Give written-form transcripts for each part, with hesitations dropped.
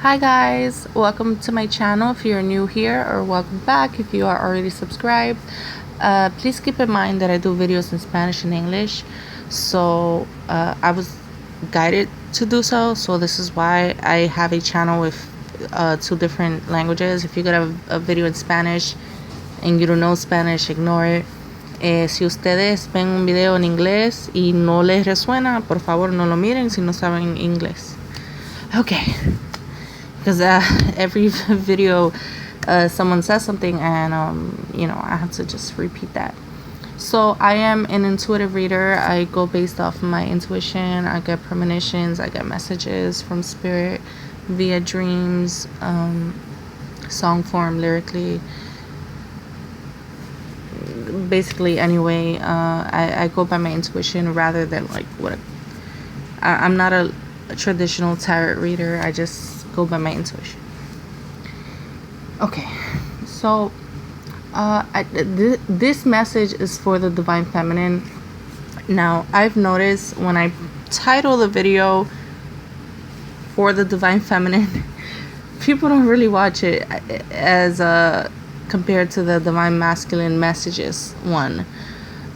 Hi guys, welcome to my channel if you're new here, or welcome back if you are already subscribed. Please keep in mind that I do videos in Spanish and English, so I was guided to do so this is why I have a channel with two different languages. If you get a video in Spanish and you don't know Spanish, ignore it. Si ustedes ven un video en inglés y no les resuena, por favor no lo miren si no saben inglés. Okay, because every video someone says something and I have to just repeat that. So I am an intuitive reader. I go based off my intuition. I get premonitions, I get messages from spirit via dreams, song form, lyrically, basically. Anyway, I go by my intuition rather than like I'm not a traditional tarot reader. I just go by my intuition. Okay, so this message is for the Divine Feminine. Now, I've noticed when I title the video for the Divine Feminine, people don't really watch it as compared to the Divine Masculine messages one.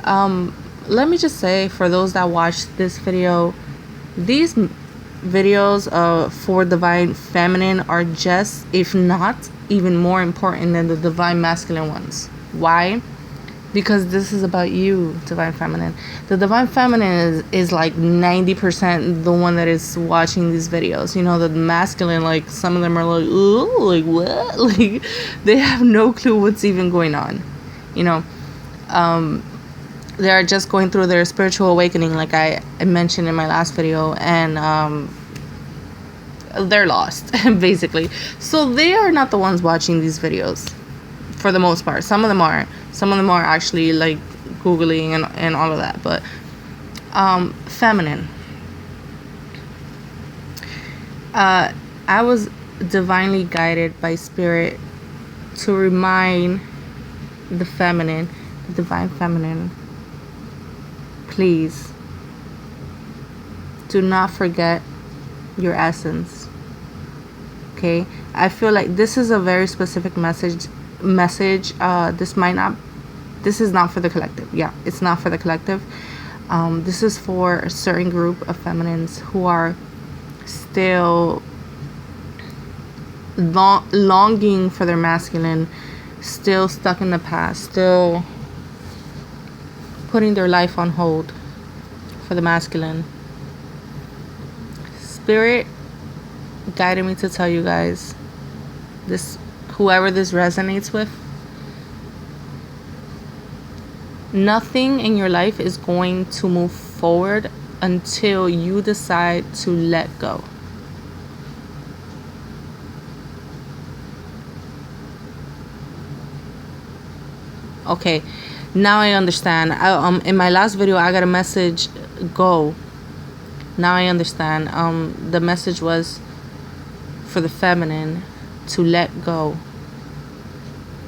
Let me just say, for those that watch this video, these videos for Divine Feminine are just, if not even more important than the Divine Masculine ones. Why? Because this is about you, Divine Feminine. The Divine Feminine is like 90% the one that is watching these videos. You know, the masculine, like, some of them are like, ooh, like, what? Like, they have no clue what's even going on. You know, they are just going through their spiritual awakening, like I mentioned in my last video, and they're lost, basically. So they are not the ones watching these videos, for the most part. Some of them are actually like Googling and all of that. But feminine, I was divinely guided by spirit to remind the feminine, the Divine Feminine, please do not forget your essence. Okay, I feel like this is a very specific message. This is not for the collective. Yeah, it's not for the collective. This is for a certain group of feminines who are still longing for their masculine, still stuck in the past, still putting their life on hold for the masculine. Spirit guided me to tell you guys this, whoever this resonates with, nothing in your life is going to move forward until you decide to let go. Okay, now I understand. In my last video I got a message, go. Now I understand. The message was for the feminine to let go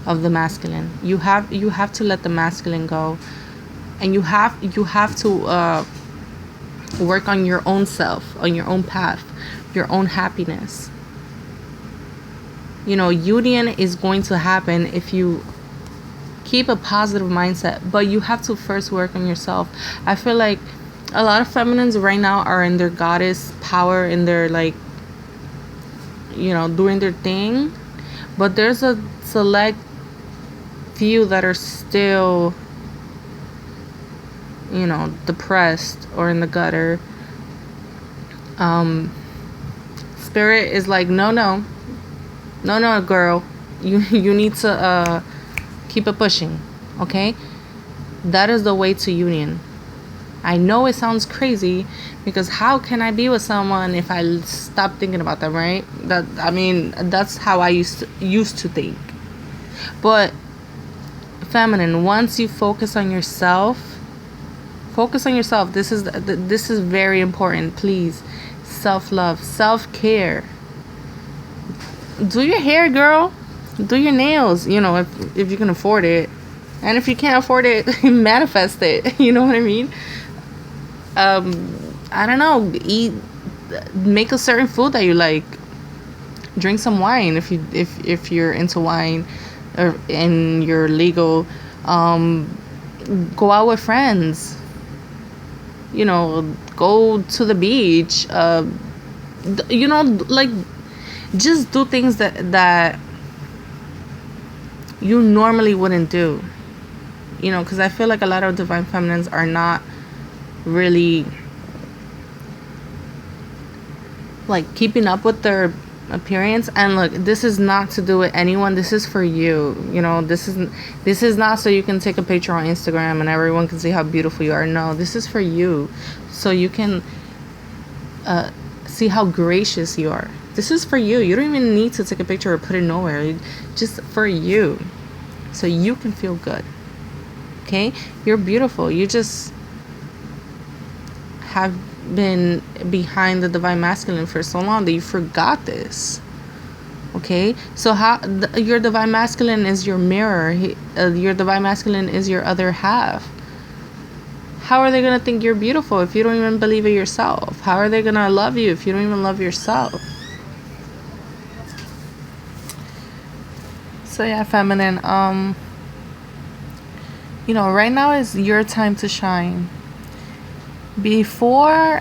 of the masculine. You have to let the masculine go, and you have to work on your own self, on your own path, your own happiness. You know, union is going to happen if you keep a positive mindset, but you have to first work on yourself. I feel like a lot of feminines right now are in their goddess power, in their, like, you know, doing their thing, but there's a select few that are still, you know, depressed or in the gutter. Spirit is like, no, girl, you need to keep it pushing. Okay, that is the way to union. I know it sounds crazy, because how can I be with someone if I stop thinking about them, right? That's how I used to think. But feminine, once you focus on yourself, this is very important. Please, self-love, self-care. Do your hair, girl. Do your nails, you know, if you can afford it. And if you can't afford it, manifest it. You know what I mean? I don't know, make a certain food that you like. Drink some wine if you're into wine, or and you're legal. Go out with friends. Go to the beach. Like, just do things that you normally wouldn't do. Because I feel like a lot of divine feminines are not really like keeping up with their appearance. And look, this is not to do with anyone. This is for you. This is not so you can take a picture on Instagram and everyone can see how beautiful you are. No, this is for you, so you can see how gracious you are. This is for you. You don't even need to take a picture or put it nowhere. Just for you, so you can feel good. Okay, you're beautiful. You just have been behind the divine masculine for so long that you forgot this. Okay, so your divine masculine is your mirror. Your divine masculine is your other half. How are they gonna think you're beautiful if you don't even believe it yourself? How are they gonna love you if you don't even love yourself? So yeah, feminine, right now is your time to shine. Before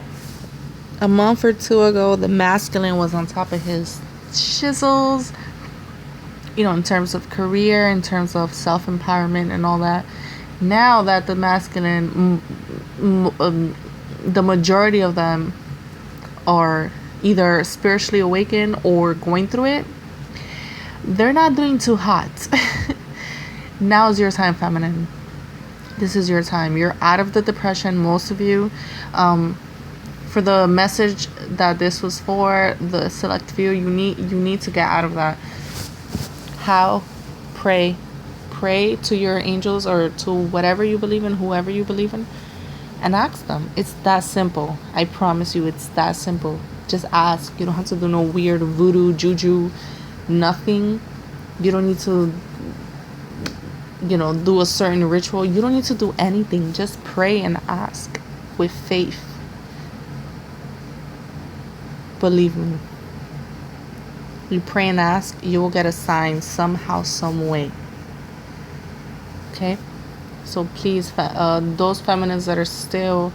a month or two ago, the masculine was on top of his chisels, in terms of career, in terms of self-empowerment and all that. Now that the masculine, the majority of them are either spiritually awakened or going through it, they're not doing too hot. Now is your time, feminine. This is your time. You're out of the depression, most of you. For the message that this was for, the select few, you need to get out of that. How? Pray to your angels or to whatever you believe in, whoever you believe in, and ask them. It's that simple. I promise you, it's that simple. Just ask. You don't have to do no weird voodoo, juju, nothing. You don't need to do a certain ritual. You don't need to do anything. Just pray and ask with faith. Believe me. You pray and ask, you will get a sign somehow, some way. Okay? So please, those feminines that are still,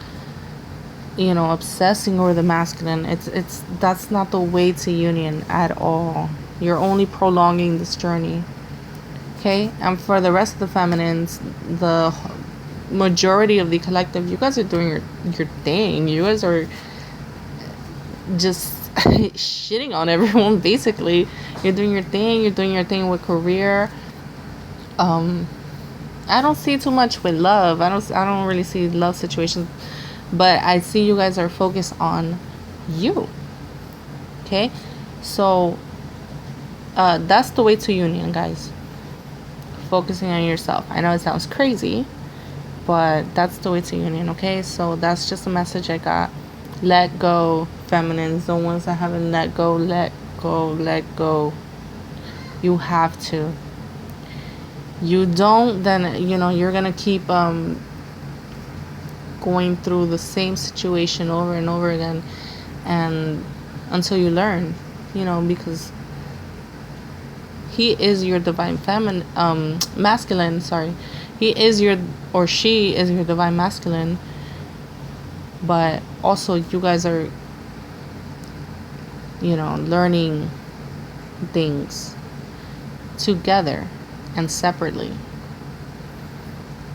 obsessing over the masculine, that's not the way to union at all. You're only prolonging this journey. Okay? And for the rest of the feminines, the majority of the collective, you guys are doing your thing. You guys are just shitting on everyone, basically. You're doing your thing. You're doing your thing with career. I don't see too much with love. I don't really see love situations, but I see you guys are focused on you. Okay? So that's the way to union, guys. Focusing on yourself. I know it sounds crazy, but that's the way to union. Okay? So that's just a message I got. Let go, feminines. The ones that haven't let go, let go, let go. You have to. You don't, then you're gonna keep going through the same situation over and over again, and until you learn, because he is your divine masculine. Sorry, he is or she is your divine masculine. But also, you guys are, learning things together and separately.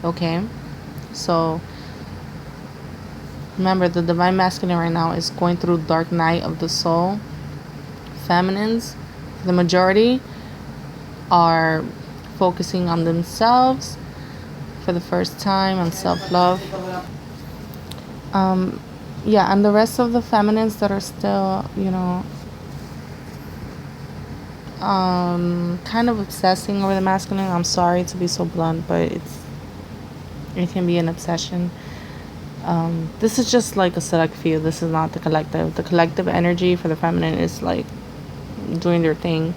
Okay? So, remember, the divine masculine right now is going through dark night of the soul. Feminines, the majority, are focusing on themselves for the first time, on self-love. And the rest of the feminines that are still, kind of obsessing over the masculine. I'm sorry to be so blunt, but it can be an obsession. This is just like a select few. This is not the collective. The collective energy for the feminine is like doing their thing.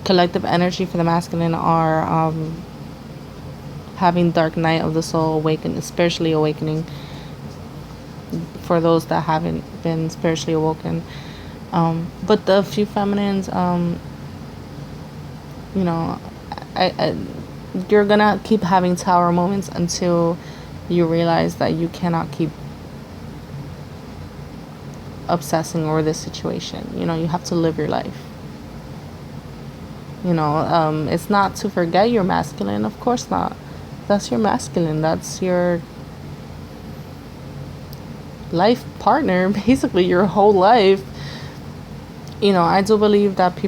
Collective energy for the masculine are having dark night of the soul, spiritually awakening. For those that haven't been spiritually awoken, But the few feminines, you know, I you're gonna keep having tower moments until you realize that you cannot keep obsessing over this situation. You know, you have to live your life. You know, it's not to forget your masculine, of course not. That's your masculine, that's your life partner, basically your whole life. You know, I do believe that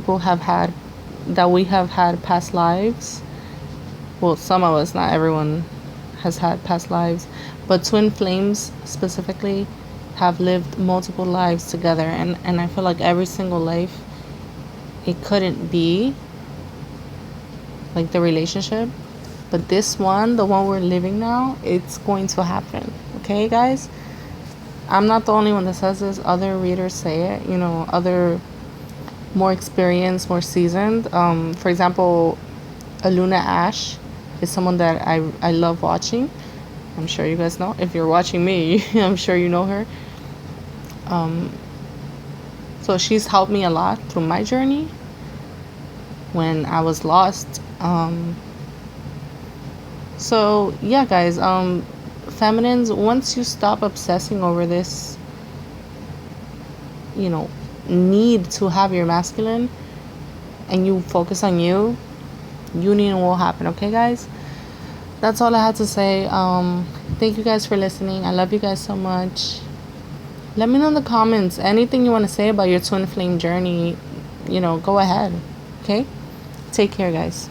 we have had past lives. Well, some of us, not everyone has had past lives, but twin flames specifically have lived multiple lives together, and I feel like every single life, it couldn't be like the relationship, but this one, the one we're living now, it's going to happen. Okay, guys? I'm not the only one that says this. Other readers say it, you know, other more experienced, more seasoned. For example, Aluna Ash is someone that I love watching. I'm sure you guys know. If you're watching me, I'm sure you know her. So she's helped me a lot through my journey when I was lost. So yeah, guys, feminines, once you stop obsessing over this, you know, need to have your masculine, and you focus on you, union will happen. Okay, guys? That's all I had to say. Thank you guys for listening. I love you guys so much. Let me know in the comments anything you want to say about your twin flame journey. You know, go ahead. Okay? Take care, guys.